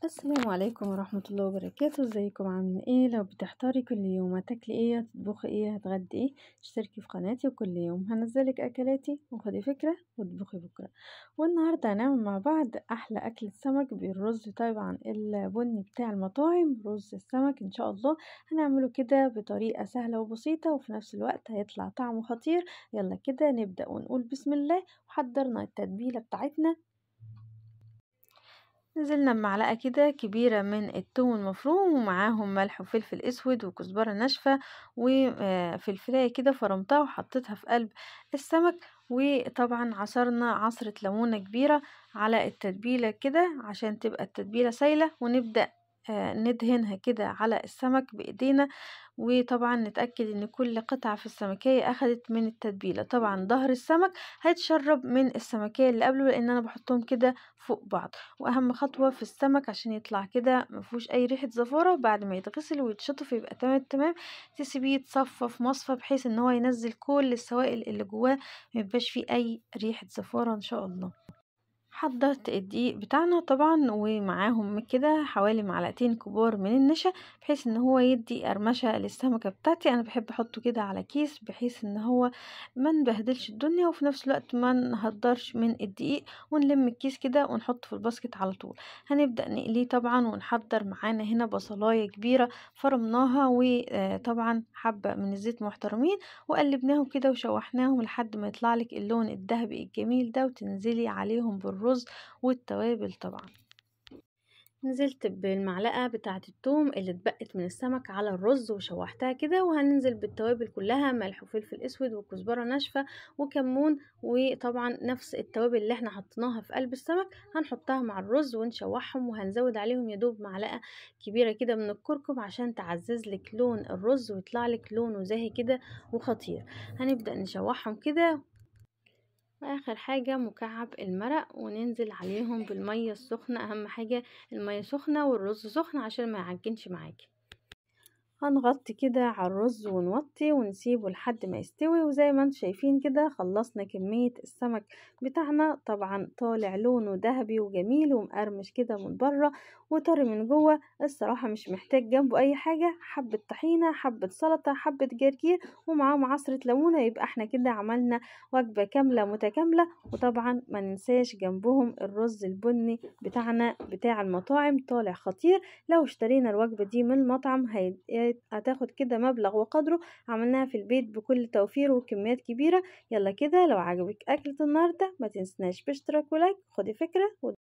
السلام عليكم ورحمة الله وبركاته. ازيكم عاملين ايه؟ لو بتحتاري كل يوم هتاكلي ايه، هتطبخي ايه، هتغدي ايه، اشتركي في قناتي وكل يوم هنزلك اكلاتي وخدي فكرة واطبخي بكرة. والنهاردة هنعمل مع بعض احلى اكلة سمك بالرز، طبعا البني بتاع المطاعم، رز السمك ان شاء الله. هنعمله كده بطريقة سهلة وبسيطة وفي نفس الوقت هيطلع طعمه خطير. يلا كده نبدأ ونقول بسم الله. وحضرنا التتبيلة بتاعتنا، نزلنا بمعلقة كده كبيرة من الثوم المفروم ومعاهم ملح وفلفل اسود وكزبرة ناشفة وفلفلاية كده فرمتها وحطيتها في قلب السمك. وطبعا عصرنا عصرة ليمونة كبيرة على التتبيلة كده عشان تبقى التتبيلة سايلة، ونبدأ ندهنها كده على السمك بإيدينا. وطبعا نتأكد ان كل قطعة في السمكية اخدت من التتبيلة. طبعا ظهر السمك هيتشرب من السمكية اللي قبله لان انا بحطهم كده فوق بعض. واهم خطوة في السمك عشان يطلع كده مفيهوش اي ريحة زفارة بعد ما يتغسل ويتشطف يبقى تمام تسيبيه يتصفى في مصفى بحيث ان هو ينزل كل السوائل اللي جواه، ميبقاش فيه اي ريحة زفارة ان شاء الله. حضرت الدقيق بتاعنا طبعا ومعاهم كده حوالي معلقتين كبار من النشا بحيث ان هو يدي قرمشة للسمكة بتاعتي. انا بحب احطه كده على كيس بحيث ان هو ما نبهدلش الدنيا وفي نفس الوقت ما نهدرش من الدقيق. ونلم الكيس كده ونحطه في الباسكت على طول. هنبدأ نقليه طبعا ونحضر معانا هنا بصلاية كبيرة فرمناها وطبعا حبة من الزيت محترمين وقلبناهم كده وشوحناهم لحد ما يطلع لك اللون الذهبي الجميل ده، وتنزلي عليهم بالرز والتوابل. طبعا نزلت بالمعلقة بتاعة الثوم اللي اتبقت من السمك على الرز وشوحتها كده، وهننزل بالتوابل كلها، ملح وفلفل اسود وكزبرة ناشفة وكمون. وطبعا نفس التوابل اللي احنا حطيناها في قلب السمك هنحطها مع الرز ونشوحهم، وهنزود عليهم يدوب معلقة كبيرة كده من الكركم عشان تعزز لك لون الرز ويطلع لك لونه زاهي كده وخطير. هنبدأ نشوحهم كده. واخر حاجة مكعب المرق، وننزل عليهم بالمية السخنة. اهم حاجة المية سخنة والرز سخن عشان ما يعجنش معاكي. هنغطي كده على الرز ونوطي ونسيبه لحد ما يستوي. وزي ما انتم شايفين كده خلصنا كمية السمك بتاعنا. طبعا طالع لونه ذهبي وجميل ومقرمش كده من بره وطري من جوه. الصراحة مش محتاج جنبه اي حاجة، حبة طحينة، حبة سلطة، حبة جرجير، ومعاهم عصرة ليمونة، يبقى احنا كده عملنا وجبة كاملة متكاملة. وطبعا ما ننساش جنبهم الرز البني بتاعنا بتاع المطاعم، طالع خطير. لو اشترينا الوجبة دي من المطعم هتاخد كده مبلغ وقدره. عملناها في البيت بكل توفير وكميات كبيرة. يلا كده لو عجبك أكلة النهاردة ما تنسناش باشتراك ولايك. خدي فكرة